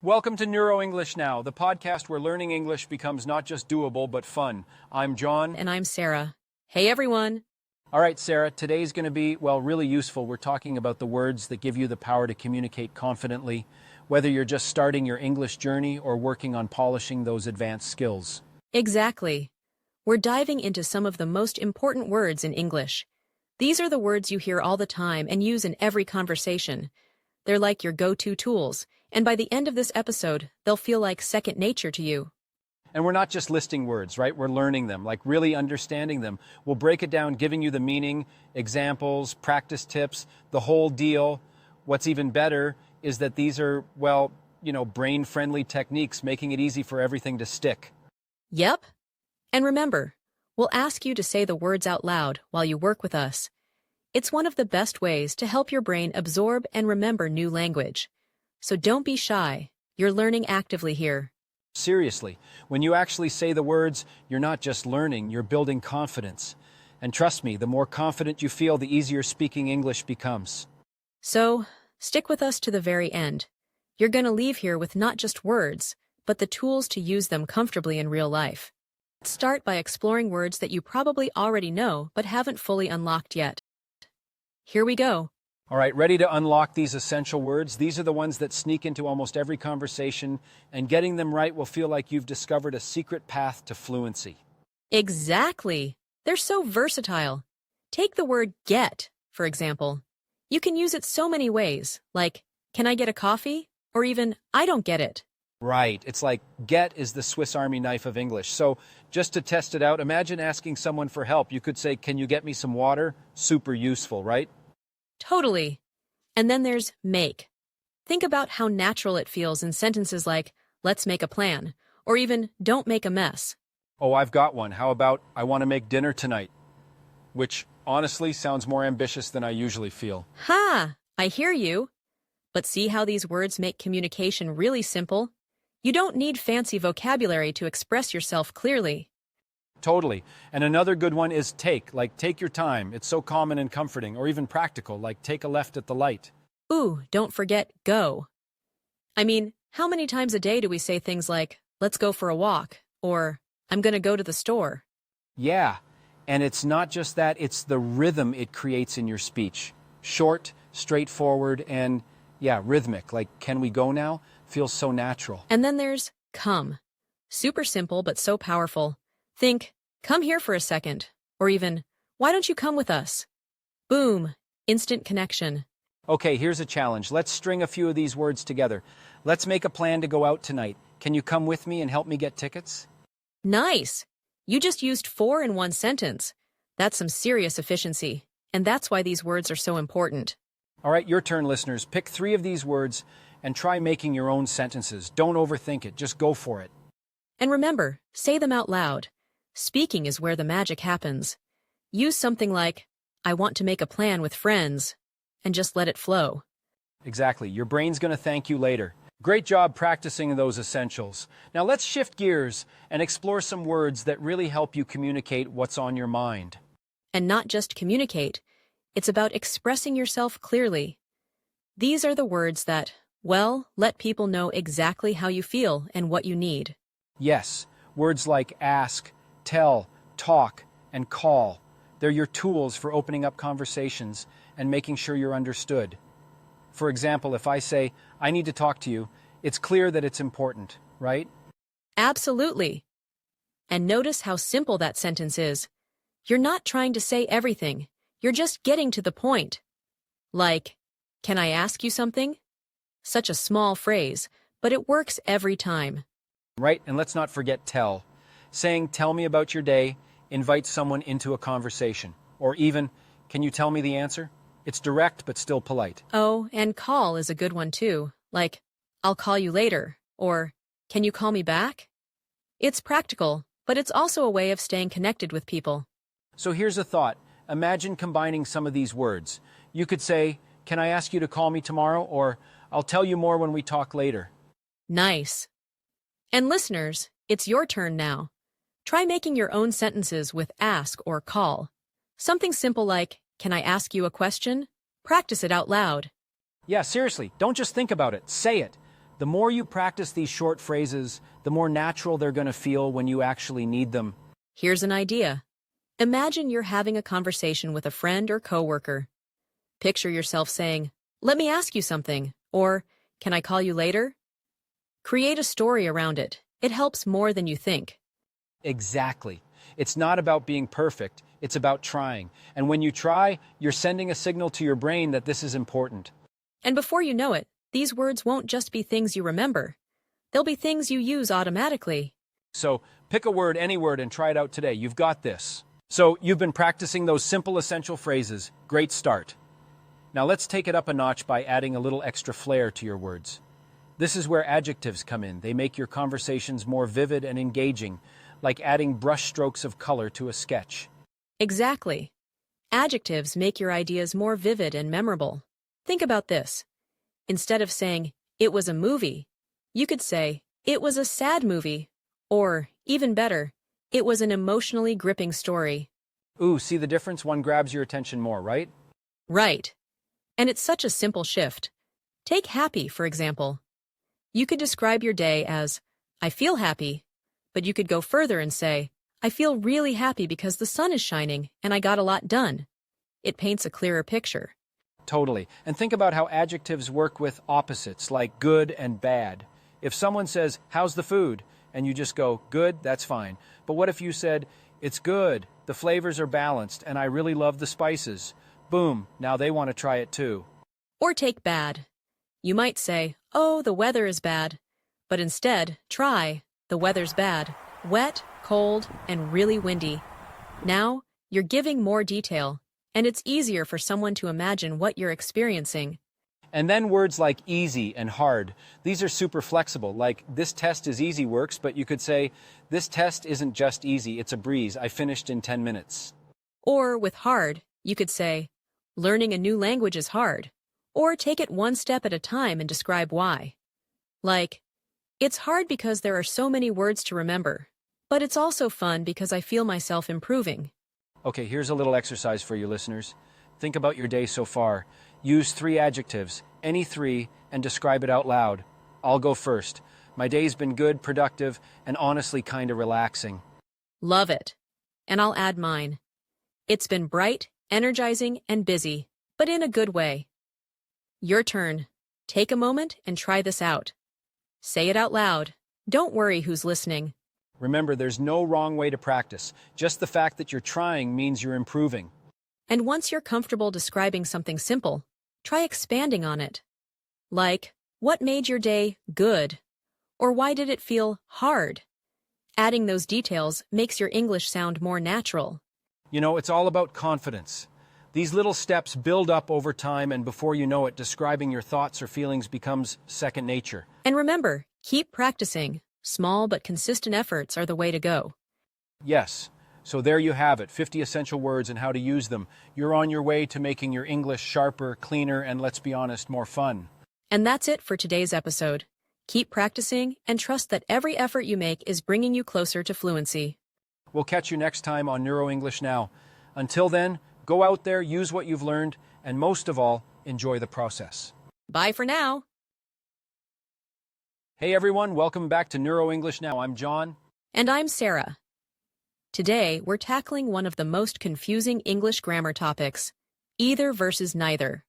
Welcome to Neuro English Now, the podcast where learning English becomes not just doable, but fun. I'm John. And I'm Sarah. Hey, everyone. All right, Sarah, today's going to be, really useful. We're talking about the words that give you the power to communicate confidently, whether you're just starting your English journey or working on polishing those advanced skills. Exactly. We're diving into some of the most important words in English. These are the words you hear all the time and use in every conversation. They're like your go-to tools, and by the end of this episode, they'll feel like second nature to you. And we're not just listing words, right? We're learning them, like really understanding them. We'll break it down, giving you the meaning, examples, practice tips, the whole deal. What's even better is that these are, brain-friendly techniques, making it easy for everything to stick. Yep. And remember, we'll ask you to say the words out loud while you work with us. It's one of the best ways to help your brain absorb and remember new language. So don't be shy. You're learning actively here. Seriously, when you actually say the words, you're not just learning, you're building confidence. And trust me, the more confident you feel, the easier speaking English becomes. So, stick with us to the very end. You're going to leave here with not just words, but the tools to use them comfortably in real life. Start by exploring words that you probably already know but haven't fully unlocked yet. Here we go. All right, ready to unlock these essential words? These are the ones that sneak into almost every conversation, and getting them right will feel like you've discovered a secret path to fluency. Exactly. They're so versatile. Take the word get, for example. You can use it so many ways, like, can I get a coffee? Or even, I don't get it. Right. It's like get is the Swiss Army knife of English. So just to test it out, imagine asking someone for help. You could say, can you get me some water? Super useful, right? Totally. And then there's make. Think about how natural it feels in sentences like, let's make a plan, or even, don't make a mess. Oh, I've got one. How about, I want to make dinner tonight? Which, honestly, sounds more ambitious than I usually feel. Ha! I hear you. But see how these words make communication really simple? You don't need fancy vocabulary to express yourself clearly. Totally. And another good one is take, like take your time. It's so common and comforting, or even practical, like take a left at the light. Ooh, don't forget go. I mean, how many times a day do we say things like, let's go for a walk, or I'm gonna go to the store? Yeah, and it's not just that, it's the rhythm it creates in your speech. Short, straightforward, and rhythmic, like can we go now? Feels so natural. And then there's come. Super simple, but so powerful. Think, come here for a second. Or even, why don't you come with us? Boom, instant connection. Okay, here's a challenge. Let's string a few of these words together. Let's make a plan to go out tonight. Can you come with me and help me get tickets? Nice. You just used 4 in one sentence. That's some serious efficiency. And that's why these words are so important. All right, your turn, listeners. Pick 3 of these words and try making your own sentences. Don't overthink it. Just go for it. And remember, say them out loud. Speaking is where the magic happens. Use something like, I want to make a plan with friends, and just let it flow. Exactly. Your brain's going to thank you later. Great job practicing those essentials. Now let's shift gears and explore some words that really help you communicate what's on your mind. And not just communicate. It's about expressing yourself clearly. These are the words that, let people know exactly how you feel and what you need. Yes, words like ask, tell, talk, and call. They're your tools for opening up conversations and making sure you're understood. For example, if I say, I need to talk to you, it's clear that it's important, right? Absolutely. And notice how simple that sentence is. You're not trying to say everything. You're just getting to the point. Like, can I ask you something? Such a small phrase, but it works every time. Right, and let's not forget tell. Saying, tell me about your day, invites someone into a conversation. Or even, can you tell me the answer? It's direct, but still polite. Oh, and call is a good one too. Like, I'll call you later. Or, can you call me back? It's practical, but it's also a way of staying connected with people. So here's a thought. Imagine combining some of these words. You could say, can I ask you to call me tomorrow? Or, I'll tell you more when we talk later. Nice. And listeners, it's your turn now. Try making your own sentences with ask or call. Something simple like, can I ask you a question? Practice it out loud. Yeah, seriously, don't just think about it. Say it. The more you practice these short phrases, the more natural they're going to feel when you actually need them. Here's an idea. Imagine you're having a conversation with a friend or coworker. Picture yourself saying, "Let me ask you something," or "Can I call you later?" Create a story around it. It helps more than you think. Exactly. It's not about being perfect, it's about trying. And when you try, you're sending a signal to your brain that this is important. And before you know it, these words won't just be things you remember. They'll be things you use automatically. So pick a word, any word, and try it out today. You've got this. So you've been practicing those simple essential phrases. Great start. Now let's take it up a notch by adding a little extra flair to your words. This is where adjectives come in. They make your conversations more vivid and engaging, like adding brushstrokes of color to a sketch. Exactly. Adjectives make your ideas more vivid and memorable. Think about this. Instead of saying, "It was a movie," you could say, "It was a sad movie," or, even better, "It was an emotionally gripping story." Ooh, see the difference? One grabs your attention more, right? Right. And it's such a simple shift. Take happy, for example. You could describe your day as, "I feel happy," but you could go further and say, "I feel really happy because the sun is shining and I got a lot done." It paints a clearer picture. Totally. And think about how adjectives work with opposites, like good and bad. If someone says, "How's the food?" and you just go, "Good," that's fine. But what if you said, "It's good, the flavors are balanced, and I really love the spices." Boom, now they want to try it too. Or take bad. You might say, "Oh, the weather is bad," but instead, try, "The weather's bad, wet, cold, and really windy." Now, you're giving more detail, and it's easier for someone to imagine what you're experiencing. And then words like easy and hard. These are super flexible, like "this test is easy" works, but you could say, "This test isn't just easy, it's a breeze. I finished in 10 minutes. Or with hard, you could say, "Learning a new language is hard," or take it one step at a time and describe why. Like, "It's hard because there are so many words to remember, but it's also fun because I feel myself improving." Okay, here's a little exercise for you listeners. Think about your day so far. Use 3 adjectives, any 3, and describe it out loud. I'll go first. My day's been good, productive, and honestly kind of relaxing. Love it. And I'll add mine. It's been bright, energizing, and busy, but in a good way. Your turn. Take a moment and try this out. Say it out loud. Don't worry who's listening. Remember, there's no wrong way to practice. Just the fact that you're trying means you're improving. And once you're comfortable describing something simple, try expanding on it. Like, what made your day good? Or why did it feel hard? Adding those details makes your English sound more natural. You know, it's all about confidence. These little steps build up over time, and before you know it, describing your thoughts or feelings becomes second nature. And remember, keep practicing. Small but consistent efforts are the way to go. Yes. So there you have it, 50 essential words and how to use them. You're on your way to making your English sharper, cleaner, and let's be honest, more fun. And that's it for today's episode. Keep practicing and trust that every effort you make is bringing you closer to fluency. We'll catch you next time on Neuro English Now. Until then, go out there, use what you've learned, and most of all, enjoy the process. Bye for now. Hey everyone, welcome back to Neuro English Now. I'm John. And I'm Sarah. Today, we're tackling one of the most confusing English grammar topics, either versus neither.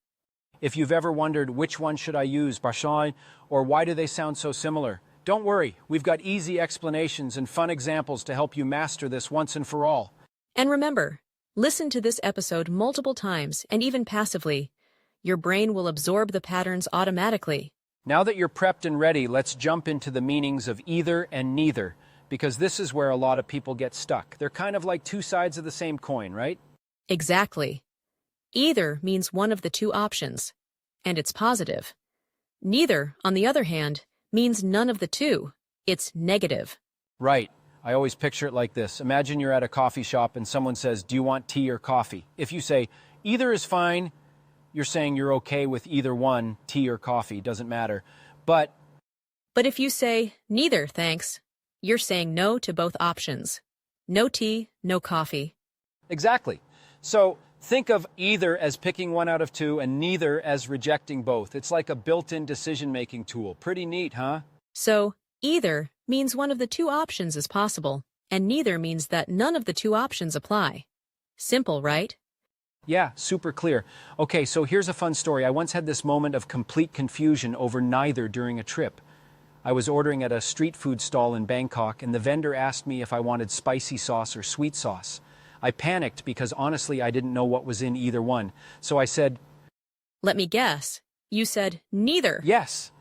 If you've ever wondered which one should I use, Bashai, or why do they sound so similar, don't worry, we've got easy explanations and fun examples to help you master this once and for all. And remember, listen to this episode multiple times and even passively. Your brain will absorb the patterns automatically. Now that you're prepped and ready, let's jump into the meanings of either and neither, because this is where a lot of people get stuck. They're kind of like two sides of the same coin, right? Exactly. Either means one of the two options, and it's positive. Neither, on the other hand, means none of the two. It's negative. Right. I always picture it like this. Imagine you're at a coffee shop and someone says, "Do you want tea or coffee?" If you say, "Either is fine," you're saying you're okay with either one, tea or coffee, doesn't matter. But if you say, "Neither, thanks," you're saying no to both options. No tea, no coffee. exactly. So Think of either as picking one out of two and neither as rejecting both. It's like a built-in decision-making tool. Pretty neat, huh? So, either means one of the two options is possible, and neither means that none of the two options apply. Simple, right? Yeah, super clear. Okay, so here's a fun story. I once had this moment of complete confusion over neither during a trip. I was ordering at a street food stall in Bangkok, and the vendor asked me if I wanted spicy sauce or sweet sauce. I panicked because honestly I didn't know what was in either one. So I said, Let me guess. You said neither. yes.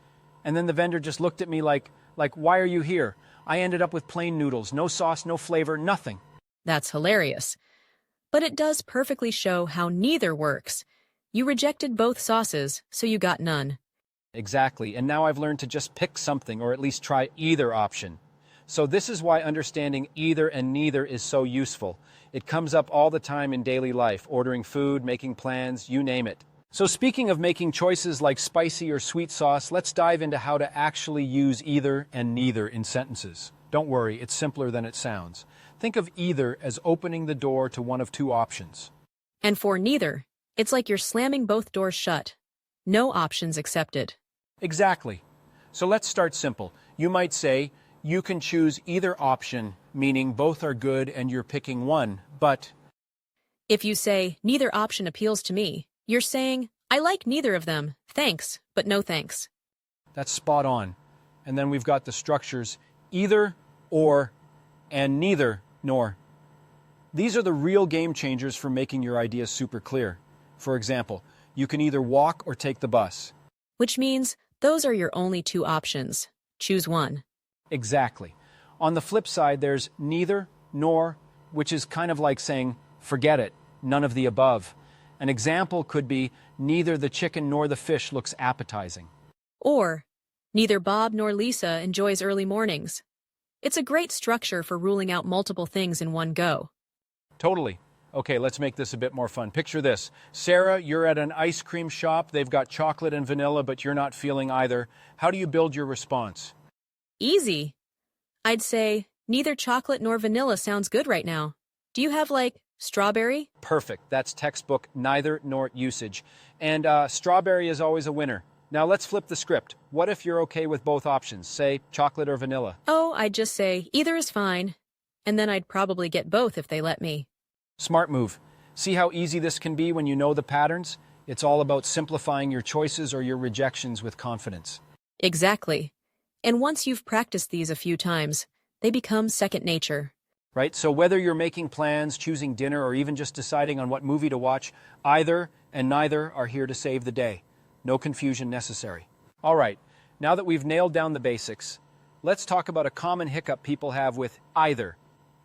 And then the vendor just looked at me like, why are you here? I ended up with plain noodles, no sauce, no flavor, nothing. That's hilarious. But it does perfectly show how neither works. You rejected both sauces, so you got none. Exactly, and now I've learned to just pick something or at least try either option. So this is why understanding either and neither is so useful. It comes up all the time in daily life, ordering food, making plans, you name it. So speaking of making choices like spicy or sweet sauce, let's dive into how to actually use either and neither in sentences. Don't worry, it's simpler than it sounds. Think of either as opening the door to one of two options. And for neither, it's like you're slamming both doors shut. No options accepted. Exactly. So let's start simple. You might say, you can choose either option, meaning both are good and you're picking one, but... If you say, neither option appeals to me, you're saying, I like neither of them, thanks, but no thanks. That's spot on. And then we've got the structures either, or, and neither, nor. These are the real game changers for making your ideas super clear. For example, you can either walk or take the bus. Which means those are your only two options. Choose one. Exactly. On the flip side, there's neither, nor, which is kind of like saying, forget it, none of the above. An example could be, neither the chicken nor the fish looks appetizing. Or, neither Bob nor Lisa enjoys early mornings. It's a great structure for ruling out multiple things in one go. Totally. Okay, let's make this a bit more fun. Picture this. Sarah, you're at an ice cream shop. They've got chocolate and vanilla, but you're not feeling either. How do you build your response? Easy. I'd say, neither chocolate nor vanilla sounds good right now. Do you have, strawberry? Perfect. That's textbook neither nor usage. And strawberry is always a winner. Now let's flip the script. What if you're okay with both options, say chocolate or vanilla? Oh, I'd just say, either is fine. And then I'd probably get both if they let me. Smart move. See how easy this can be when you know the patterns? It's all about simplifying your choices or your rejections with confidence. Exactly. And once you've practiced these a few times, they become second nature. Right? So whether you're making plans, choosing dinner, or even just deciding on what movie to watch, either and neither are here to save the day. No confusion necessary. All right, now that we've nailed down the basics, let's talk about a common hiccup people have with either.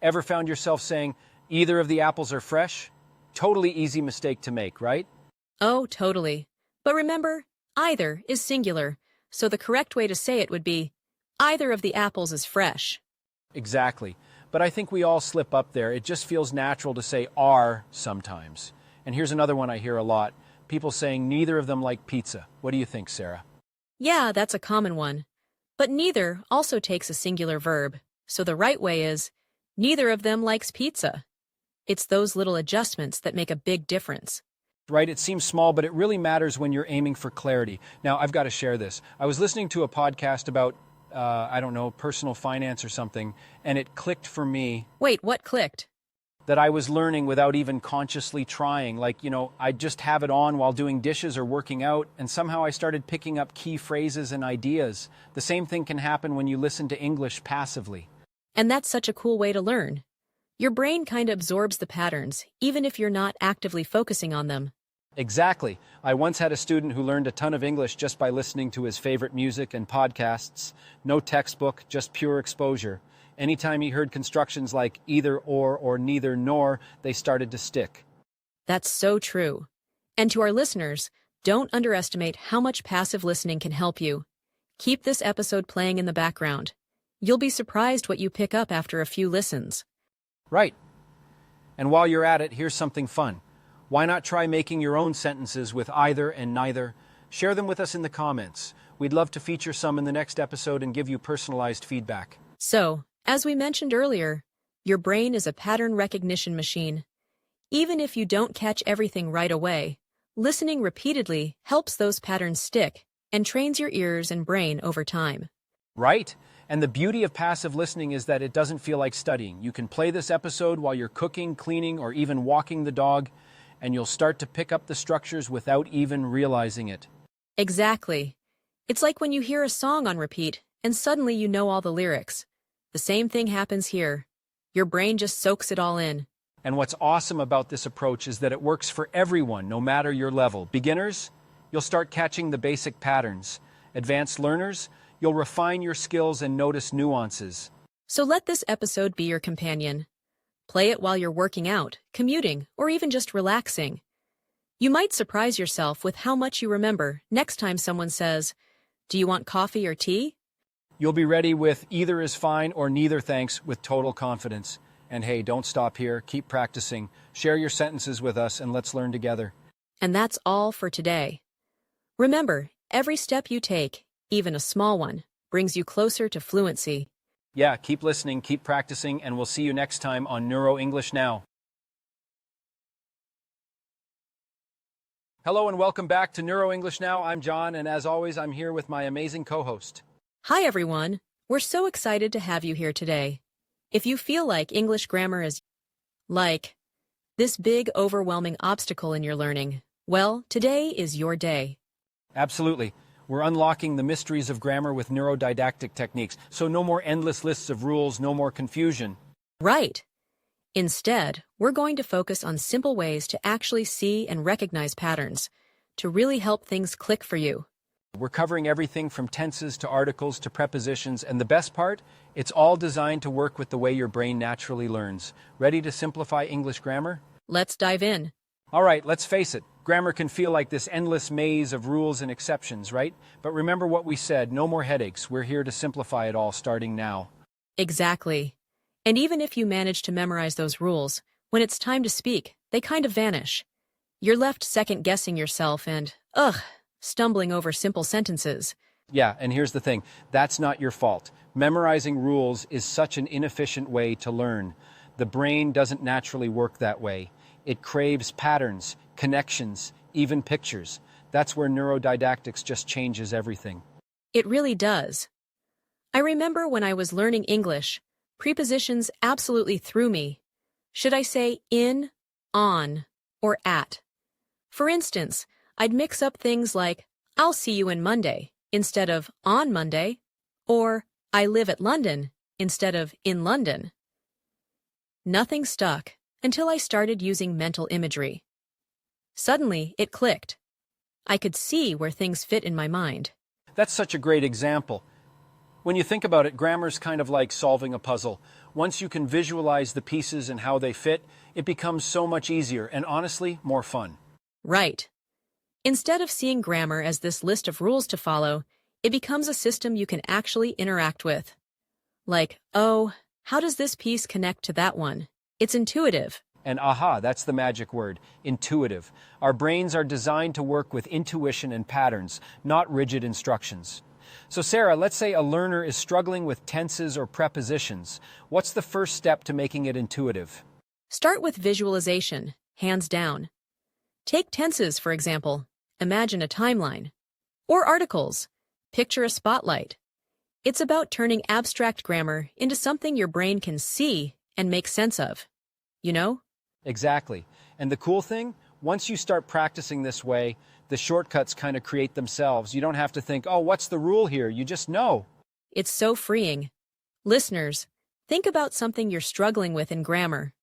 Ever found yourself saying, either of the apples are fresh? Totally easy mistake to make, right? Oh, totally. But remember, either is singular, so the correct way to say it would be, either of the apples is fresh. Exactly. But I think we all slip up there. It just feels natural to say are sometimes. And here's another one I hear a lot. People saying neither of them like pizza. What do you think, Sarah? Yeah, that's a common one. But neither also takes a singular verb, so the right way is, neither of them likes pizza. It's those little adjustments that make a big difference. Right? It seems small, but it really matters when you're aiming for clarity. Now, I've got to share this. I was listening to a podcast about, personal finance or something, and it clicked for me. Wait, what clicked? That I was learning without even consciously trying. I'd just have it on while doing dishes or working out, and somehow I started picking up key phrases and ideas. The same thing can happen when you listen to English passively. And that's such a cool way to learn. Your brain kind of absorbs the patterns, even if you're not actively focusing on them. Exactly. I once had a student who learned a ton of English just by listening to his favorite music and podcasts. No textbook, just pure exposure. Anytime he heard constructions like either or neither nor, they started to stick. That's so true. And to our listeners, don't underestimate how much passive listening can help you. Keep this episode playing in the background. You'll be surprised what you pick up after a few listens. Right. And while you're at it, here's something fun. Why not try making your own sentences with either and neither? Share them with us in the comments. We'd love to feature some in the next episode and give you personalized feedback. So, as we mentioned earlier, your brain is a pattern recognition machine. Even if you don't catch everything right away, listening repeatedly helps those patterns stick and trains your ears and brain over time. Right. And the beauty of passive listening is that it doesn't feel like studying. You can play this episode while you're cooking, cleaning, or even walking the dog, and you'll start to pick up the structures without even realizing it. Exactly. It's like when you hear a song on repeat and suddenly you know all the lyrics. The same thing happens here. Your brain just soaks it all in. And what's awesome about this approach is that it works for everyone, no matter your level. Beginners, you'll start catching the basic patterns. Advanced learners, you'll refine your skills and notice nuances. So let this episode be your companion. Play it while you're working out, commuting, or even just relaxing. You might surprise yourself with how much you remember next time someone says, "Do you want coffee or tea?" You'll be ready with either is fine or neither thanks with total confidence. And hey, don't stop here. Keep practicing. Share your sentences with us and let's learn together. And that's all for today. Remember, every step you take, even a small one, brings you closer to fluency. Yeah, keep listening, keep practicing, and we'll see you next time on Neuro English Now. Hello and welcome back to Neuro English Now. I'm John, and as always, I'm here with my amazing co-host. Hi everyone, we're so excited to have you here today. If you feel like English grammar is like this big, overwhelming obstacle in your learning, well, today is your day. Absolutely. We're unlocking the mysteries of grammar with neurodidactic techniques, so no more endless lists of rules, no more confusion. Right. Instead, we're going to focus on simple ways to actually see and recognize patterns, to really help things click for you. We're covering everything from tenses to articles to prepositions, and the best part, it's all designed to work with the way your brain naturally learns. Ready to simplify English grammar? Let's dive in. All right, let's face it. Grammar can feel like this endless maze of rules and exceptions, right? But remember what we said, no more headaches. We're here to simplify it all starting now. Exactly. And even if you manage to memorize those rules, when it's time to speak, they kind of vanish. You're left second-guessing yourself and, stumbling over simple sentences. Yeah, and here's the thing. That's not your fault. Memorizing rules is such an inefficient way to learn. The brain doesn't naturally work that way. It craves patterns, connections, even pictures. That's where neurodidactics just changes everything. It really does. I remember when I was learning English, prepositions absolutely threw me. Should I say in, on, or at? For instance, I'd mix up things like, "I'll see you in Monday," instead of "on Monday," or "I live at London," instead of "in London." Nothing stuck until I started using mental imagery. Suddenly, it clicked. I could see where things fit in my mind. That's such a great example. When you think about it, grammar's kind of like solving a puzzle. Once you can visualize the pieces and how they fit, it becomes so much easier and honestly, more fun. Right. Instead of seeing grammar as this list of rules to follow, it becomes a system you can actually interact with. Like, oh, how does this piece connect to that one? It's intuitive. And aha, that's the magic word, intuitive. Our brains are designed to work with intuition and patterns, not rigid instructions. So Sarah, let's say a learner is struggling with tenses or prepositions. What's the first step to making it intuitive? Start with visualization, hands down. Take tenses, for example. Imagine a timeline. Or articles. Picture a spotlight. It's about turning abstract grammar into something your brain can see and make sense of. You know? Exactly. And the cool thing, once you start practicing this way, the shortcuts kind of create themselves. You don't have to think, oh, what's the rule here? You just know. It's so freeing. Listeners, think about something you're struggling with in grammar.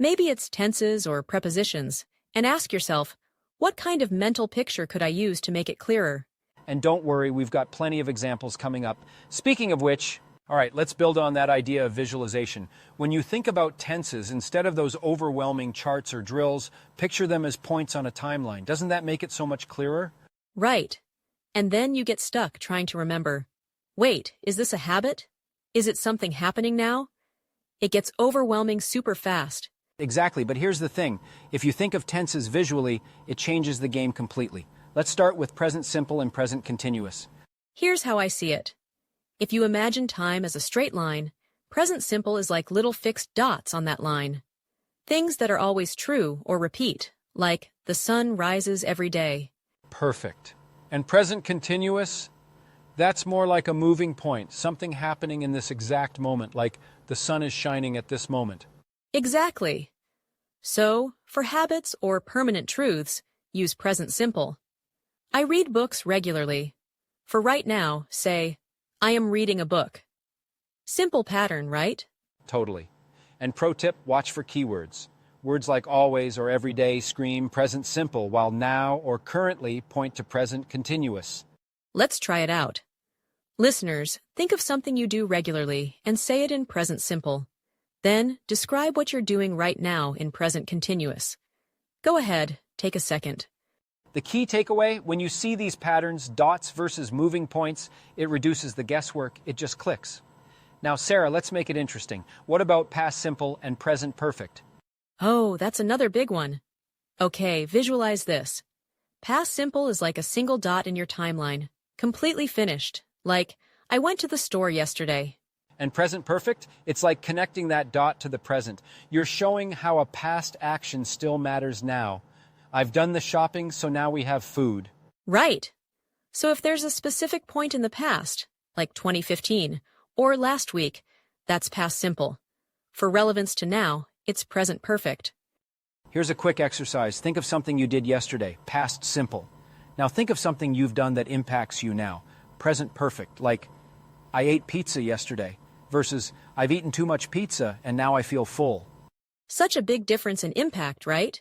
Maybe it's tenses or prepositions, and ask yourself, what kind of mental picture could I use to make it clearer? And don't worry, we've got plenty of examples coming up. Speaking of which, all right, let's build on that idea of visualization. When you think about tenses, instead of those overwhelming charts or drills, picture them as points on a timeline. Doesn't that make it so much clearer? Right. And then you get stuck trying to remember, wait, is this a habit? Is it something happening now? It gets overwhelming super fast. Exactly, but here's the thing. If you think of tenses visually, it changes the game completely. Let's start with present simple and present continuous. Here's how I see it. If you imagine time as a straight line, present simple is like little fixed dots on that line. Things that are always true or repeat, like the sun rises every day. Perfect. And present continuous, that's more like a moving point, something happening in this exact moment, like the sun is shining at this moment. Exactly. So, for habits or permanent truths, use present simple. I read books regularly. For right now, say, I am reading a book. Simple pattern, right? Totally. And pro tip, watch for keywords. Words like always or every day scream present simple, while now or currently point to present continuous. Let's try it out. Listeners, think of something you do regularly and say it in present simple. Then, describe what you're doing right now in present continuous. Go ahead, take a second. The key takeaway, when you see these patterns, dots versus moving points, it reduces the guesswork, it just clicks. Now, Sarah, let's make it interesting. What about past simple and present perfect? Oh, that's another big one. Okay, visualize this. Past simple is like a single dot in your timeline, completely finished, like, I went to the store yesterday. And present perfect, it's like connecting that dot to the present. You're showing how a past action still matters now. I've done the shopping, so now we have food. Right. So if there's a specific point in the past, like 2015, or last week, that's past simple. For relevance to now, it's present perfect. Here's a quick exercise. Think of something you did yesterday, past simple. Now think of something you've done that impacts you now, present perfect, like, I ate pizza yesterday, versus I've eaten too much pizza and now I feel full. Such a big difference in impact, right?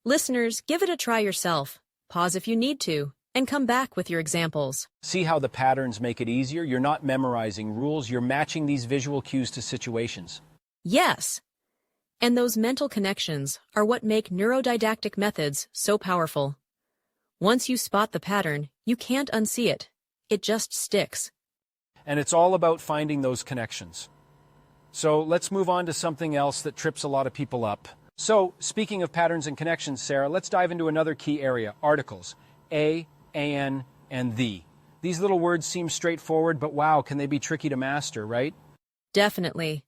Listeners, give it a try yourself. Pause if you need to, and come back with your examples. See how the patterns make it easier? You're not memorizing rules, you're matching these visual cues to situations. Yes. And those mental connections are what make neurodidactic methods so powerful. Once you spot the pattern, you can't unsee it. It just sticks. And it's all about finding those connections. So let's move on to something else that trips a lot of people up. So, speaking of patterns and connections, Sarah, let's dive into another key area, articles. A, an, and the. These little words seem straightforward, but wow, can they be tricky to master, right? Definitely.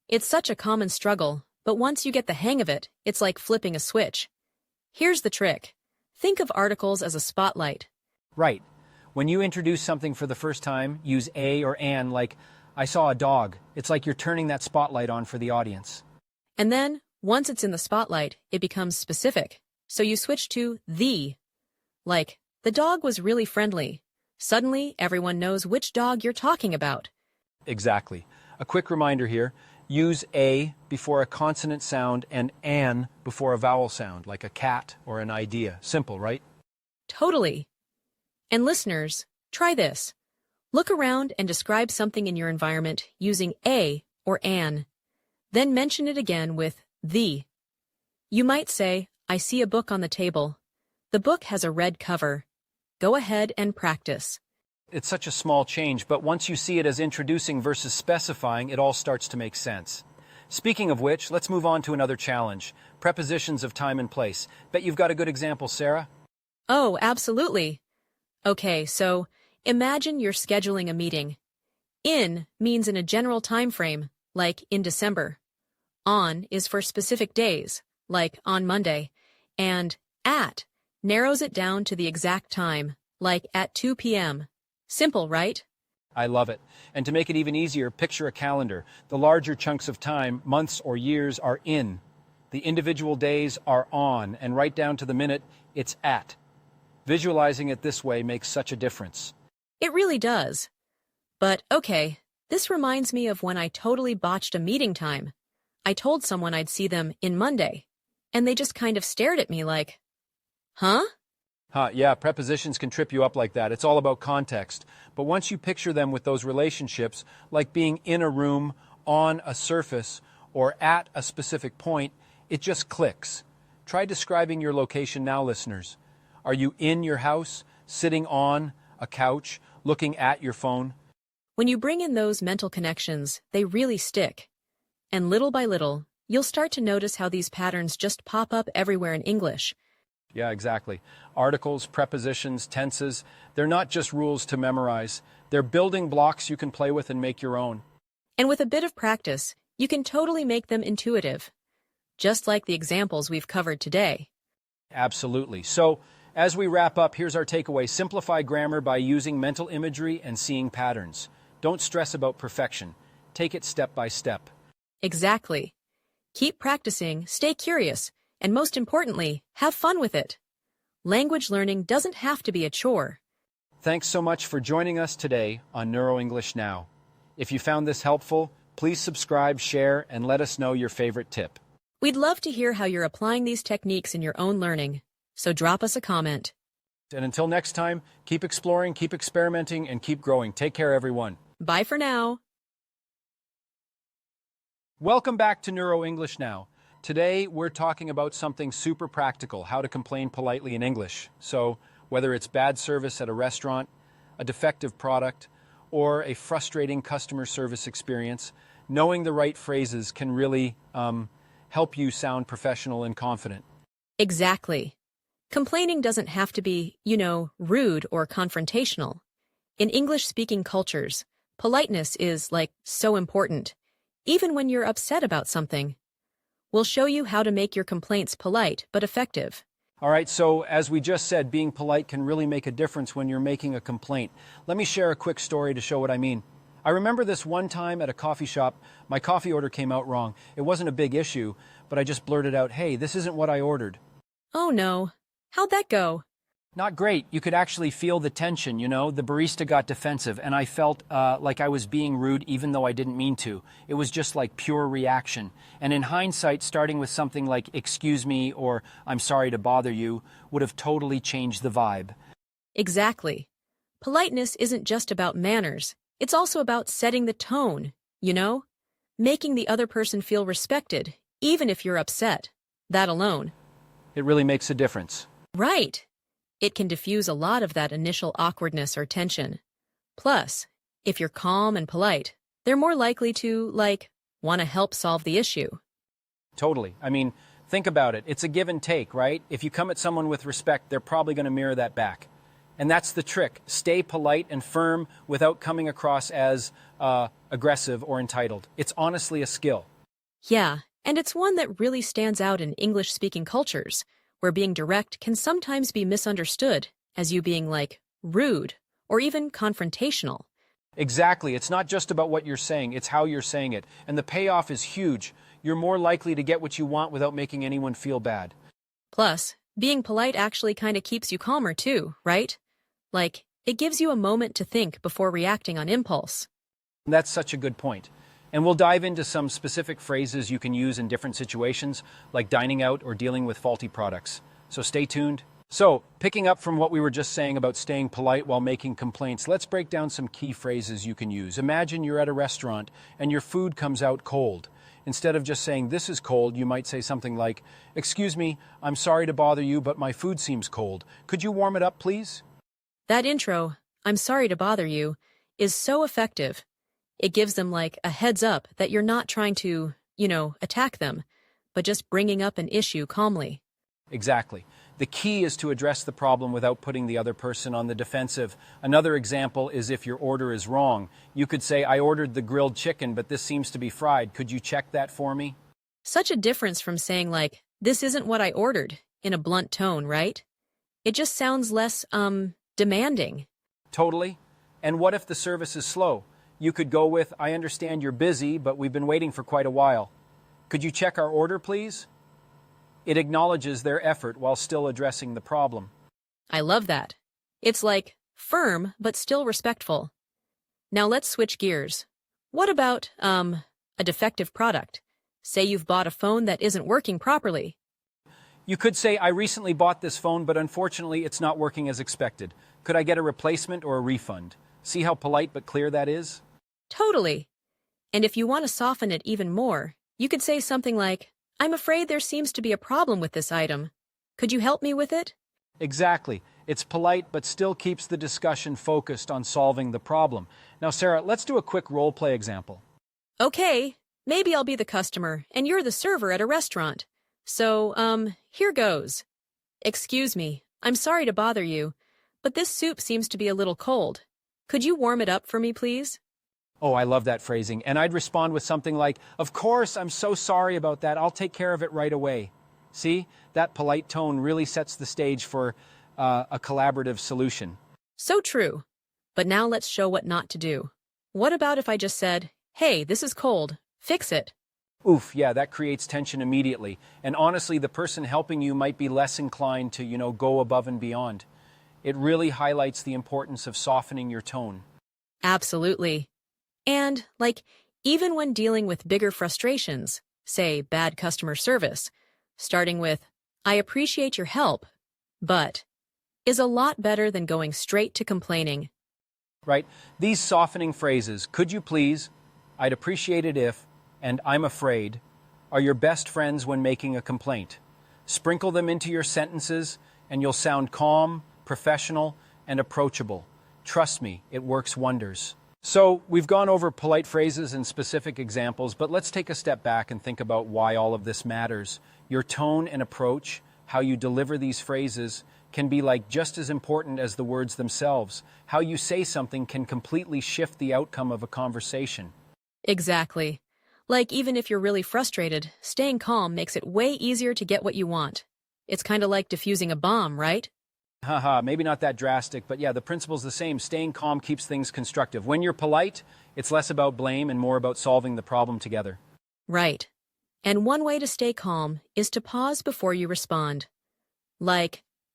It's such a common struggle, but once you get the hang of it, it's like flipping a switch. Here's the trick. Think of articles as a spotlight. Right. When you introduce something for the first time, use a or an, like, I saw a dog. It's like you're turning that spotlight on for the audience. And then, once it's in the spotlight, it becomes specific. So you switch to the. Like, the dog was really friendly. Suddenly, everyone knows which dog you're talking about. Exactly. A quick reminder here, use a before a consonant sound and an before a vowel sound, like a cat or an idea. Simple, right? Totally. And listeners, try this. Look around and describe something in your environment using a or an. Then mention it again with the. You might say, I see a book on the table. The book has a red cover. Go ahead and practice. It's such a small change, but once you see it as introducing versus specifying, it all starts to make sense. Speaking of which, let's move on to another challenge. Prepositions of time and place. Bet you've got a good example, Sarah. Oh, absolutely. Okay, so imagine you're scheduling a meeting. In means in a general time frame, like in December. On is for specific days, like on Monday. And at narrows it down to the exact time, like at 2 p.m. Simple, right? I love it. And to make it even easier, picture a calendar. The larger chunks of time, months or years, are in. The individual days are on, and right down to the minute, it's at. Visualizing it this way makes such a difference. It really does. But okay, this reminds me of when I totally botched a meeting time. I told someone I'd see them in Monday, and they just kind of stared at me like, huh? Yeah, prepositions can trip you up like that. It's all about context. But once you picture them with those relationships, like being in a room, on a surface, or at a specific point, it just clicks. Try describing your location now, listeners. Are you in your house, sitting on a couch, looking at your phone? When you bring in those mental connections, they really stick. And little by little, you'll start to notice how these patterns just pop up everywhere in English. Yeah, exactly. Articles, prepositions, tenses, they're not just rules to memorize. They're building blocks you can play with and make your own. And with a bit of practice, you can totally make them intuitive. just like the examples we've covered today. Absolutely. So, as we wrap up, here's our takeaway. Simplify grammar by using mental imagery and seeing patterns. Don't stress about perfection. Take it step by step. Exactly. Keep practicing, stay curious, and most importantly, have fun with it. Language learning doesn't have to be a chore. Thanks so much for joining us today on Neuro English Now. If you found this helpful, please subscribe, share, and let us know your favorite tip. We'd love to hear how you're applying these techniques in your own learning, so drop us a comment. And until next time, keep exploring, keep experimenting, and keep growing. Take care, everyone. Bye for now. Welcome back to Neuro English Now. Today, we're talking about something super practical, how to complain politely in English. So, whether it's bad service at a restaurant, a defective product, or a frustrating customer service experience, knowing the right phrases can really help you sound professional and confident. Exactly. Complaining doesn't have to be, rude or confrontational. In English-speaking cultures, politeness is, so important, even when you're upset about something. We'll show you how to make your complaints polite but effective. All right, so as we just said, being polite can really make a difference when you're making a complaint. Let me share a quick story to show what I mean. I remember this one time at a coffee shop, my coffee order came out wrong. It wasn't a big issue, but I just blurted out, "Hey, this isn't what I ordered." Oh no. How'd that go? Not great. You could actually feel the tension, The barista got defensive, and I felt like I was being rude even though I didn't mean to. It was just like pure reaction. And in hindsight, starting with something like, "Excuse me," or "I'm sorry to bother you," would have totally changed the vibe. Exactly. Politeness isn't just about manners. It's also about setting the tone, Making the other person feel respected, even if you're upset. That alone. It really makes a difference. Right. It can diffuse a lot of that initial awkwardness or tension. Plus, if you're calm and polite, they're more likely to, want to help solve the issue. Totally. I mean, think about it. It's a give and take, right? If you come at someone with respect, they're probably going to mirror that back. And that's the trick. Stay polite and firm without coming across as aggressive or entitled. It's honestly a skill. Yeah, and it's one that really stands out in English-speaking cultures, where being direct can sometimes be misunderstood as you being, rude or even confrontational. Exactly. It's not just about what you're saying, it's how you're saying it. And the payoff is huge. You're more likely to get what you want without making anyone feel bad. Plus, being polite actually kind of keeps you calmer too, right? It gives you a moment to think before reacting on impulse. That's such a good point. And we'll dive into some specific phrases you can use in different situations, like dining out or dealing with faulty products. So stay tuned. So, picking up from what we were just saying about staying polite while making complaints, let's break down some key phrases you can use. Imagine you're at a restaurant and your food comes out cold. Instead of just saying, "This is cold," you might say something like, "Excuse me, I'm sorry to bother you, but my food seems cold. Could you warm it up, please?" That intro, "I'm sorry to bother you," is so effective. It gives them a heads up that you're not trying to, attack them, but just bringing up an issue calmly. Exactly. The key is to address the problem without putting the other person on the defensive. Another example is if your order is wrong. You could say, "I ordered the grilled chicken, but this seems to be fried. Could you check that for me?" Such a difference from saying "This isn't what I ordered," in a blunt tone, right? It just sounds less, demanding. Totally. And what if the service is slow? You could go with, "I understand you're busy, but we've been waiting for quite a while. Could you check our order, please?" It acknowledges their effort while still addressing the problem. I love that. It's firm, but still respectful. Now let's switch gears. What about, a defective product? Say you've bought a phone that isn't working properly. You could say, "I recently bought this phone, but unfortunately it's not working as expected. Could I get a replacement or a refund?" See how polite but clear that is? Totally. And if you want to soften it even more, you could say something like, "I'm afraid there seems to be a problem with this item. Could you help me with it?" Exactly. It's polite but still keeps the discussion focused on solving the problem. Now, Sarah, let's do a quick role play example. Okay, maybe I'll be the customer and you're the server at a restaurant. So, here goes. "Excuse me, I'm sorry to bother you, but this soup seems to be a little cold. Could you warm it up for me, please?" Oh, I love that phrasing. And I'd respond with something like, "Of course, I'm so sorry about that. I'll take care of it right away." See, that polite tone really sets the stage for a collaborative solution. So true. But now let's show what not to do. What about if I just said, hey, this is cold, fix it? Oof, yeah, that creates tension immediately. And honestly, the person helping you might be less inclined to, go above and beyond. It really highlights the importance of softening your tone. Absolutely. And, even when dealing with bigger frustrations, say bad customer service, starting with, I appreciate your help, but, is a lot better than going straight to complaining. Right? These softening phrases, "could you please," "I'd appreciate it if," and "I'm afraid," are your best friends when making a complaint. Sprinkle them into your sentences, and you'll sound calm, professional, and approachable. Trust me, it works wonders. So, we've gone over polite phrases and specific examples, but let's take a step back and think about why all of this matters. Your tone and approach, how you deliver these phrases, can be just as important as the words themselves. How you say something can completely shift the outcome of a conversation. Exactly. Even if you're really frustrated, staying calm makes it way easier to get what you want. It's kind of like diffusing a bomb, right? Haha, maybe not that drastic, but yeah, the principle's the same. Staying calm keeps things constructive. When you're polite, it's less about blame and more about solving the problem together. Right. And one way to stay calm is to pause before you respond.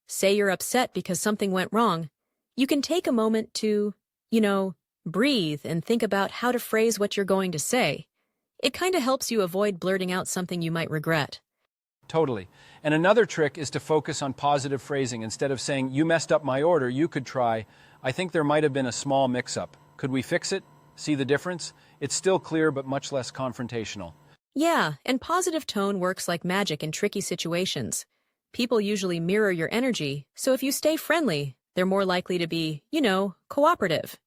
Say you're upset because something went wrong. You can take a moment to, breathe and think about how to phrase what you're going to say. It kind of helps you avoid blurting out something you might regret. Totally. And another trick is to focus on positive phrasing. Instead of saying, "You messed up my order, you could try," "I think there might have been a small mix-up. Could we fix it?" See the difference? It's still clear but much less confrontational. Yeah, and positive tone works like magic in tricky situations. People usually mirror your energy, so if you stay friendly, they're more likely to be, cooperative.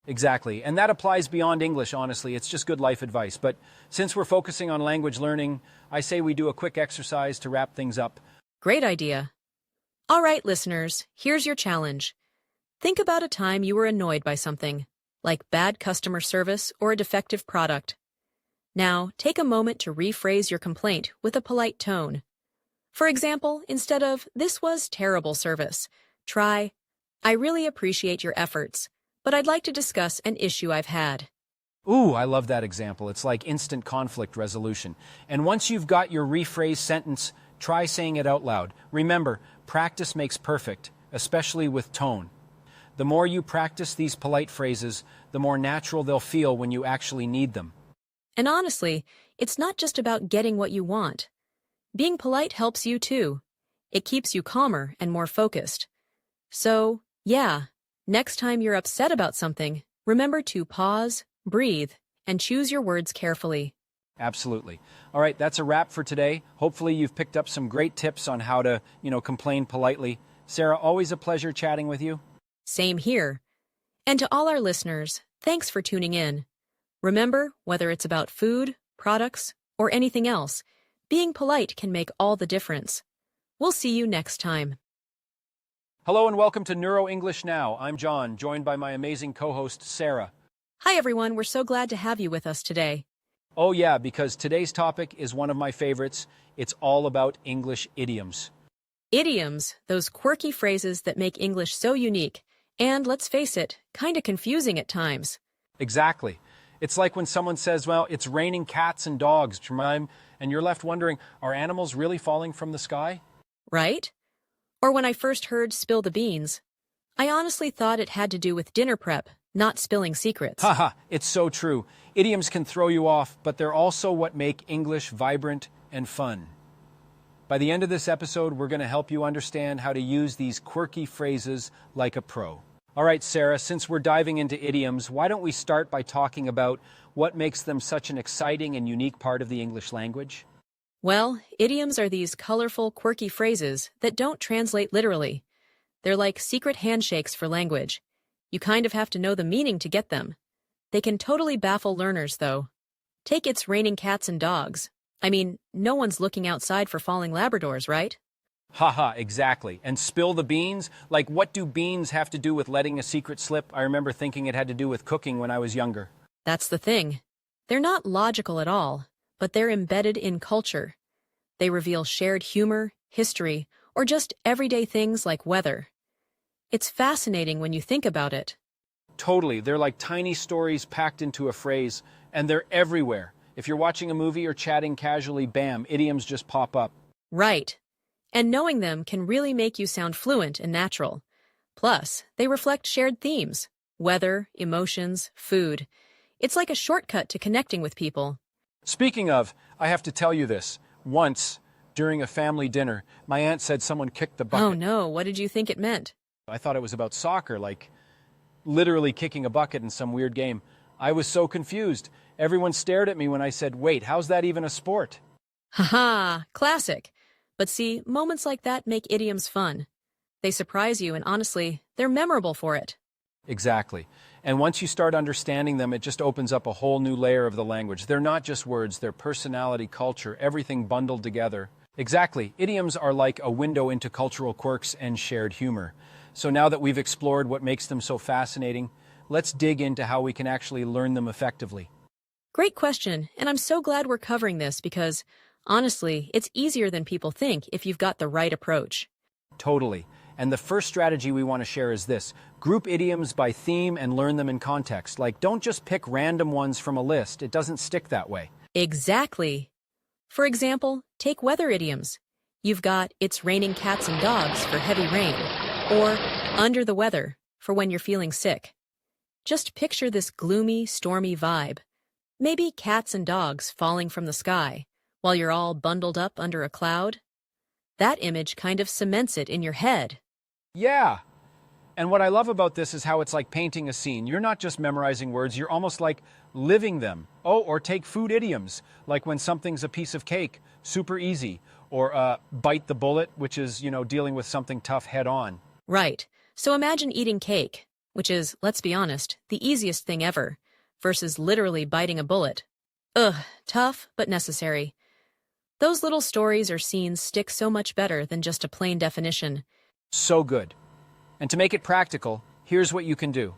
Exactly. And that applies beyond English, honestly. It's just good life advice. But since we're focusing on language learning, I say we do a quick exercise to wrap things up. Great idea. All right, listeners, here's your challenge. Think about a time you were annoyed by something, like bad customer service or a defective product. Now, take a moment to rephrase your complaint with a polite tone. For example, instead of, "This was terrible service," try, "I really appreciate your efforts, but I'd like to discuss an issue I've had." Ooh, I love that example. It's like instant conflict resolution. And once you've got your rephrased sentence, try saying it out loud. Remember, practice makes perfect, especially with tone. The more you practice these polite phrases, the more natural they'll feel when you actually need them. And honestly, it's not just about getting what you want. Being polite helps you too. It keeps you calmer and more focused. So, yeah, next time you're upset about something, remember to pause, breathe, and choose your words carefully. Absolutely. All right, that's a wrap for today. Hopefully you've picked up some great tips on how to, complain politely. Sarah, always a pleasure chatting with you. Same here. And to all our listeners, thanks for tuning in. Remember, whether it's about food, products, or anything else, being polite can make all the difference. We'll see you next time. Hello and welcome to Neuro English Now. I'm John, joined by my amazing co-host, Sarah. Hi everyone, we're so glad to have you with us today. Oh yeah, because today's topic is one of my favorites. It's all about English idioms. Idioms, those quirky phrases that make English so unique, and let's face it, kinda confusing at times. Exactly. It's like when someone says, "Well, it's raining cats and dogs," and you're left wondering, are animals really falling from the sky? Right? Or when I first heard "spill the beans," I honestly thought it had to do with dinner prep, not spilling secrets. Haha, it's so true. Idioms can throw you off, but they're also what make English vibrant and fun. By the end of this episode, we're going to help you understand how to use these quirky phrases like a pro. All right, Sarah, since we're diving into idioms, why don't we start by talking about what makes them such an exciting and unique part of the English language? Well, idioms are these colorful, quirky phrases that don't translate literally. They're like secret handshakes for language. You kind of have to know the meaning to get them. They can totally baffle learners, though. Take "it's raining cats and dogs." I mean, no one's looking outside for falling Labradors, right? Haha, exactly. And "spill the beans"? Like, what do beans have to do with letting a secret slip? I remember thinking it had to do with cooking when I was younger. That's the thing. They're not logical at all, but they're embedded in culture. They reveal shared humor, history, or just everyday things like weather. It's fascinating when you think about it. Totally. They're like tiny stories packed into a phrase, and they're everywhere. If you're watching a movie or chatting casually, bam, idioms just pop up. Right. And knowing them can really make you sound fluent and natural. Plus, they reflect shared themes: weather, emotions, food. It's like a shortcut to connecting with people. Speaking of, I have to tell you this. Once, during a family dinner, my aunt said someone kicked the bucket. Oh no, what did you think it meant? I thought it was about soccer, like literally kicking a bucket in some weird game. I was so confused. Everyone stared at me when I said, "Wait, how's that even a sport?" Haha, classic. But see, moments like that make idioms fun. They surprise you, and honestly, they're memorable for it. Exactly. And once you start understanding them, it just opens up a whole new layer of the language. They're not just words, they're personality, culture, everything bundled together. Exactly. Idioms are like a window into cultural quirks and shared humor. So now that we've explored what makes them so fascinating, let's dig into how we can actually learn them effectively. Great question, and I'm so glad we're covering this because, honestly, it's easier than people think if you've got the right approach. Totally. And the first strategy we want to share is this. Group idioms by theme and learn them in context. Like, don't just pick random ones from a list. It doesn't stick that way. Exactly. For example, take weather idioms. You've got "it's raining cats and dogs" for heavy rain, or "under the weather" for when you're feeling sick. Just picture this gloomy, stormy vibe. Maybe cats and dogs falling from the sky while you're all bundled up under a cloud. That image kind of cements it in your head. Yeah. And what I love about this is how it's like painting a scene. You're not just memorizing words, you're almost like living them. Oh, or take food idioms, like when something's a piece of cake, super easy. Or bite the bullet, which is, dealing with something tough head on. Right. So imagine eating cake, which is, let's be honest, the easiest thing ever, versus literally biting a bullet. Ugh, tough but necessary. Those little stories or scenes stick so much better than just a plain definition. So good. And to make it practical, here's what you can do.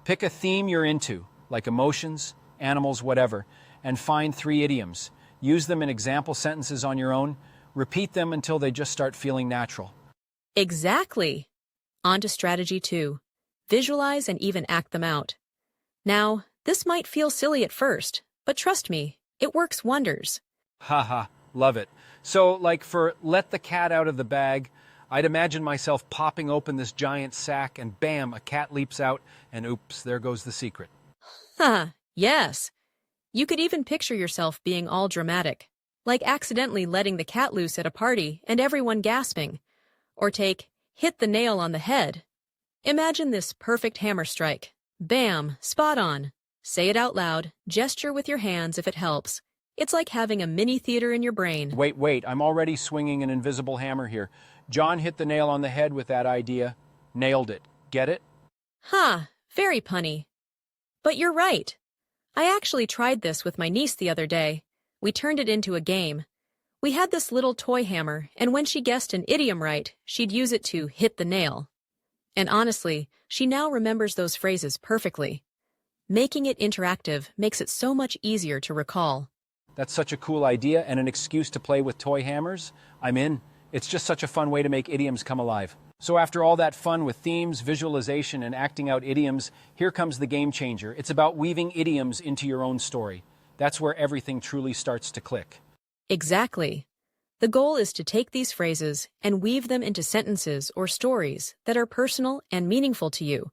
Pick a theme you're into, like emotions, animals, whatever, and find 3 idioms. Use them in example sentences on your own. Repeat them until they just start feeling natural. Exactly. On to strategy 2. Visualize and even act them out. Now, this might feel silly at first, but trust me, it works wonders. Haha, love it. So, like for "let the cat out of the bag," I'd imagine myself popping open this giant sack and bam, a cat leaps out and oops, there goes the secret. Haha, yes. You could even picture yourself being all dramatic, like accidentally letting the cat loose at a party and everyone gasping. Or take "hit the nail on the head." Imagine this perfect hammer strike. Bam, spot on. Say it out loud, gesture with your hands if it helps. It's like having a mini theater in your brain. Wait, I'm already swinging an invisible hammer here. John hit the nail on the head with that idea. Nailed it. Get it? Very punny. But you're right. I actually tried this with my niece the other day. We turned it into a game. We had this little toy hammer, and when she guessed an idiom right, she'd use it to hit the nail. And honestly, she now remembers those phrases perfectly. Making it interactive makes it so much easier to recall. That's such a cool idea and an excuse to play with toy hammers. I'm in. It's just such a fun way to make idioms come alive. So after all that fun with themes, visualization, and acting out idioms, here comes the game changer. It's about weaving idioms into your own story. That's where everything truly starts to click. Exactly. The goal is to take these phrases and weave them into sentences or stories that are personal and meaningful to you.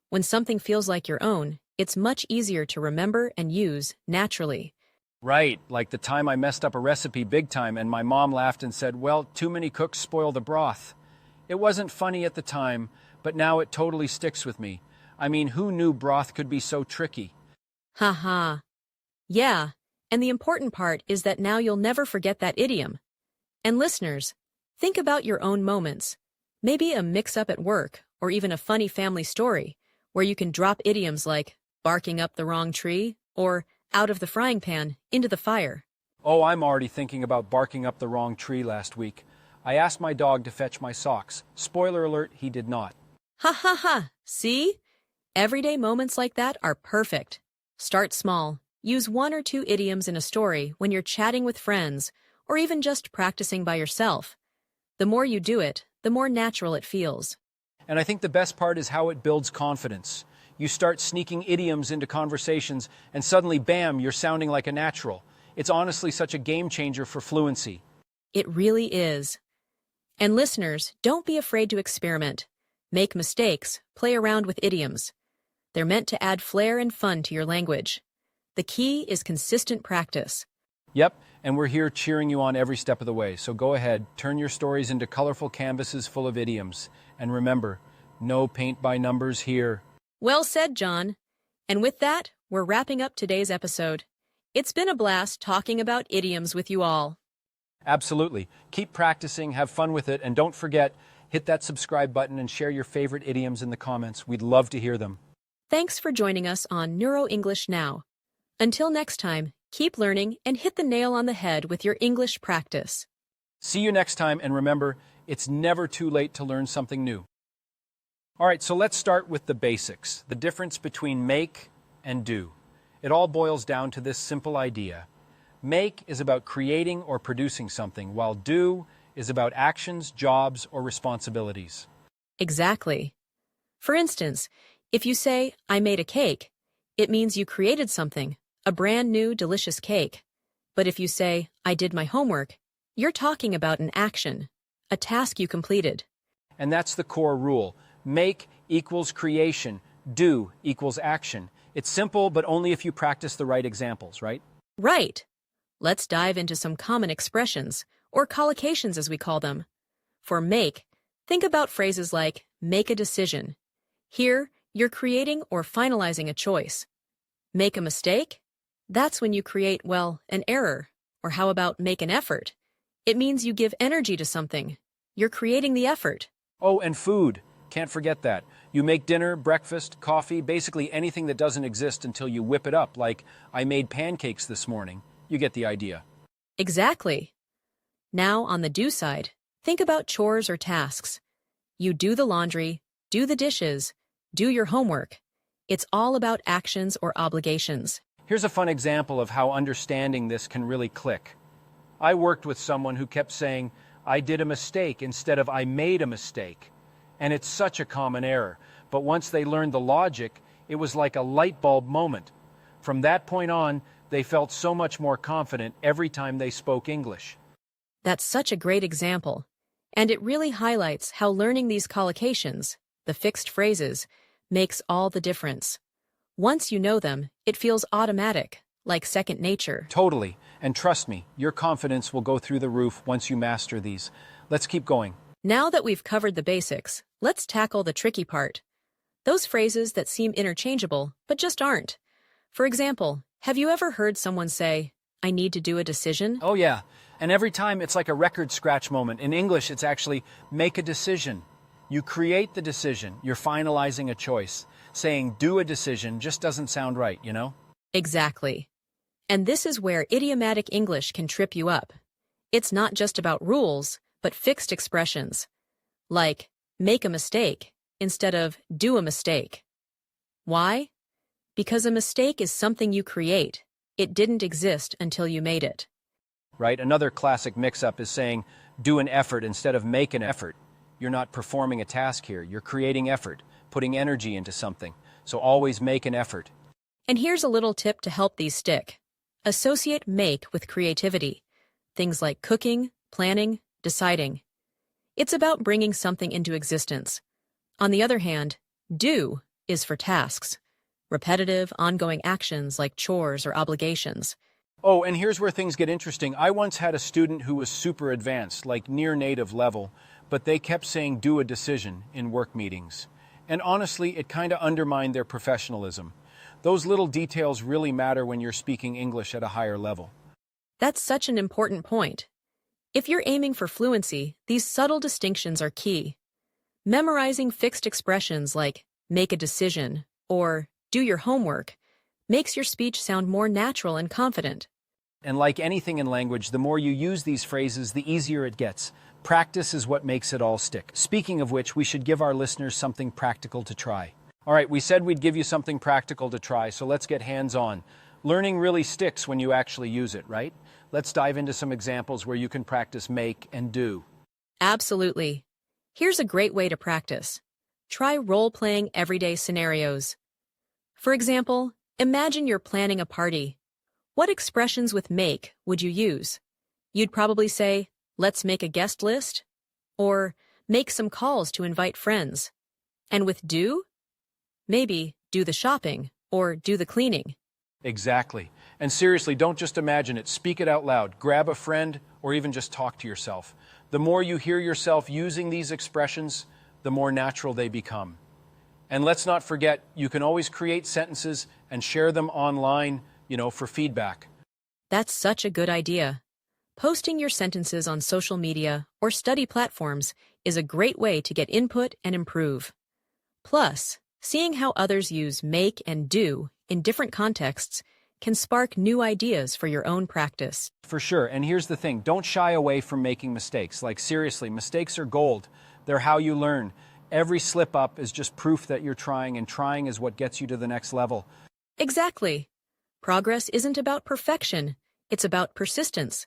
When something feels like your own, it's much easier to remember and use naturally. Right, like the time I messed up a recipe big time and my mom laughed and said, "Well, too many cooks spoil the broth." It wasn't funny at the time, but now it totally sticks with me. I mean, who knew broth could be so tricky? Haha. Yeah, and the important part is that now you'll never forget that idiom. And listeners, think about your own moments. Maybe a mix-up at work or even a funny family story where you can drop idioms like barking up the wrong tree or out of the frying pan into the fire. Oh, I'm already thinking about barking up the wrong tree last week. I asked my dog to fetch my socks. Spoiler alert, he did not. Ha ha ha! See? Everyday moments like that are perfect. Start small. Use 1 or 2 idioms in a story when you're chatting with friends or even just practicing by yourself. The more you do it, the more natural it feels. And I think the best part is how it builds confidence. You start sneaking idioms into conversations, and suddenly, bam, you're sounding like a natural. It's honestly such a game changer for fluency. It really is. And listeners, don't be afraid to experiment. Make mistakes, play around with idioms. They're meant to add flair and fun to your language. The key is consistent practice. Yep, and we're here cheering you on every step of the way. So go ahead, turn your stories into colorful canvases full of idioms. And remember, no paint by numbers here. Well said, John. And with that, we're wrapping up today's episode. It's been a blast talking about idioms with you all. Absolutely. Keep practicing, have fun with it, and don't forget, hit that subscribe button and share your favorite idioms in the comments. We'd love to hear them. Thanks for joining us on Neuro English Now. Until next time, keep learning and hit the nail on the head with your English practice. See you next time, and remember, it's never too late to learn something new. All right, so let's start with the basics, the difference between make and do. It all boils down to this simple idea. Make is about creating or producing something, while do is about actions, jobs, or responsibilities. Exactly. For instance, if you say, I made a cake, it means you created something, a brand new, delicious cake. But if you say, I did my homework, you're talking about an action, a task you completed. And that's the core rule. Make equals creation, do equals action. It's simple, but only if you practice the right examples, right? Right. Let's dive into some common expressions, or collocations as we call them. For make, think about phrases like make a decision. Here, you're creating or finalizing a choice. Make a mistake? That's when you create, well, an error. Or how about make an effort? It means you give energy to something. You're creating the effort. Oh, and food. Can't forget that. You make dinner, breakfast, coffee, basically anything that doesn't exist until you whip it up, like I made pancakes this morning. You get the idea. Exactly. Now, on the do side, think about chores or tasks. You do the laundry, do the dishes, do your homework. It's all about actions or obligations. Here's a fun example of how understanding this can really click. I worked with someone who kept saying, I did a mistake instead of I made a mistake. And it's such a common error. But once they learned the logic, it was like a light bulb moment. From that point on, they felt so much more confident every time they spoke English. That's such a great example. And it really highlights how learning these collocations, the fixed phrases, makes all the difference. Once you know them, it feels automatic, like second nature. Totally. And trust me, your confidence will go through the roof once you master these. Let's keep going. Now that we've covered the basics, let's tackle the tricky part. Those phrases that seem interchangeable, but just aren't. For example, have you ever heard someone say, I need to do a decision? Oh yeah, and every time it's like a record scratch moment. In English, it's actually make a decision. You create the decision, you're finalizing a choice. Saying do a decision just doesn't sound right, you know? Exactly. And this is where idiomatic English can trip you up. It's not just about rules, but fixed expressions. Like, make a mistake, instead of do a mistake. Why? Because a mistake is something you create. It didn't exist until you made it. Right? Another classic mix-up is saying do an effort instead of make an effort. You're not performing a task here. You're creating effort, putting energy into something. So always make an effort. And here's a little tip to help these stick. Associate make with creativity. Things like cooking, planning, deciding. It's about bringing something into existence. On the other hand, do is for tasks. Repetitive, ongoing actions like chores or obligations. Oh, and here's where things get interesting. I once had a student who was super advanced, like near native level, but they kept saying do a decision in work meetings. And honestly, it kind of undermined their professionalism. Those little details really matter when you're speaking English at a higher level. That's such an important point. If you're aiming for fluency, these subtle distinctions are key. Memorizing fixed expressions like make a decision or do your homework makes your speech sound more natural and confident. And like anything in language, the more you use these phrases, the easier it gets. Practice is what makes it all stick. Speaking of which, we should give our listeners something practical to try. All right, we said we'd give you something practical to try, so let's get hands-on. Learning really sticks when you actually use it, right? Let's dive into some examples where you can practice make and do. Absolutely. Here's a great way to practice. Try role-playing everyday scenarios. For example, imagine you're planning a party. What expressions with make would you use? You'd probably say, let's make a guest list, or make some calls to invite friends. And with do? Maybe do the shopping or do the cleaning. Exactly. And seriously, don't just imagine it. Speak it out loud. Grab a friend or even just talk to yourself. The more you hear yourself using these expressions, the more natural they become. And let's not forget, you can always create sentences and share them online, for feedback. That's such a good idea. Posting your sentences on social media or study platforms is a great way to get input and improve. Plus, seeing how others use make and do in different contexts can spark new ideas for your own practice. For sure. And here's the thing. Don't shy away from making mistakes. Like, seriously, mistakes are gold. They're how you learn. Every slip up is just proof that you're trying, and trying is what gets you to the next level. Exactly. Progress isn't about perfection. It's about persistence.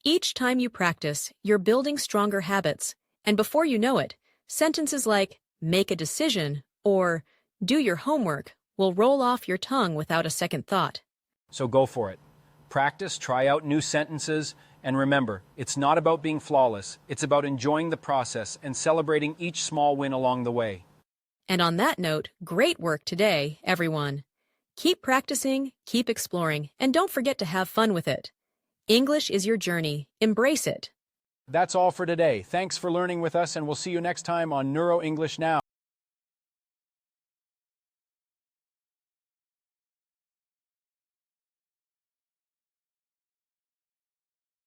Each time you practice, you're building stronger habits. And before you know it, sentences like make a decision or do your homework will roll off your tongue without a second thought. So go for it. Practice, try out new sentences, and remember, it's not about being flawless. It's about enjoying the process and celebrating each small win along the way. And on that note, great work today, everyone. Keep practicing, keep exploring, and don't forget to have fun with it. English is your journey. Embrace it. That's all for today. Thanks for learning with us, and we'll see you next time on Neuro English Now.